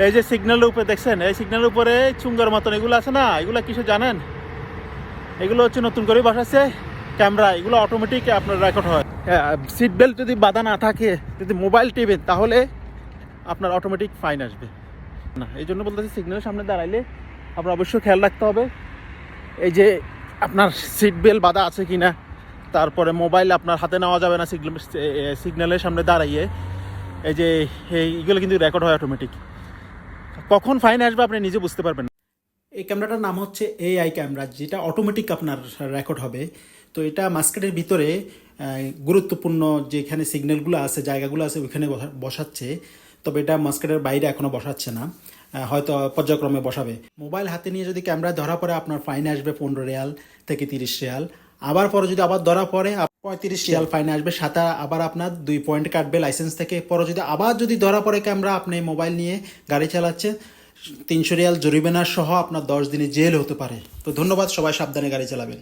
এই যে সিগন্যালের উপরে দেখছেন, এই সিগন্যালের উপরে চুঙ্গার মতন এগুলো আছে না, এগুলো কিছু জানেন? এগুলো হচ্ছে নতুন করে বসাচ্ছে ক্যামেরা, এগুলো অটোমেটিক আপনার রেকর্ড হয়। সিট বেল্ট যদি বাঁধা না থাকে, যদি মোবাইল টিপেন, তাহলে আপনার অটোমেটিক ফাইন আসবে না। এই জন্য বলতেছি সিগন্যালের সামনে দাঁড়াইলে আপনার অবশ্যই খেয়াল রাখতে হবে এই যে আপনার সিট বেল্ট বাঁধা আছে কি না। তারপরে মোবাইল আপনার হাতে নেওয়া যাবে না সিগন্যালের সামনে দাঁড়াইয়ে। এই যে এইগুলো কিন্তু রেকর্ড হয় অটোমেটিক। কখন ফাইন আসবে আপনি নিজে বুঝতে পারবেন। এই ক্যামেরাটার নাম হচ্ছে এআই ক্যামেরা, যেটা অটোমেটিক আপনার রেকর্ড হবে। তো এটা মাস্কেটের ভিতরে গুরুত্বপূর্ণ যেখানে সিগন্যালগুলো আছে, জায়গাগুলো আছে, ওইখানে বসাচ্ছে। তবে এটা মাস্কেটের বাইরে এখনও বসাচ্ছে না, হয়তো পর্যায়ক্রমে বসাবে। মোবাইল হাতে নিয়ে যদি ক্যামেরা ধরা পড়ে, আপনার ফাইন আসবে 15 রিয়াল থেকে 30 রিয়াল। আবার পরে যদি আবার ধরা পড়ে 35 রিয়াল ফাইন আসবে, সাথে আবার আপনার 2 পয়েন্ট কাটবে লাইসেন্স থেকে। পরে যদি ধরা পড়ে ক্যামেরা আপনি মোবাইল নিয়ে গাড়ি চালাচ্ছেন, 300 রিয়াল জরিমানা সহ আপনার 10 দিনের জেল হতে পারে। তো ধন্যবাদ, সবাই সাবধানে গাড়ি চালাবেন।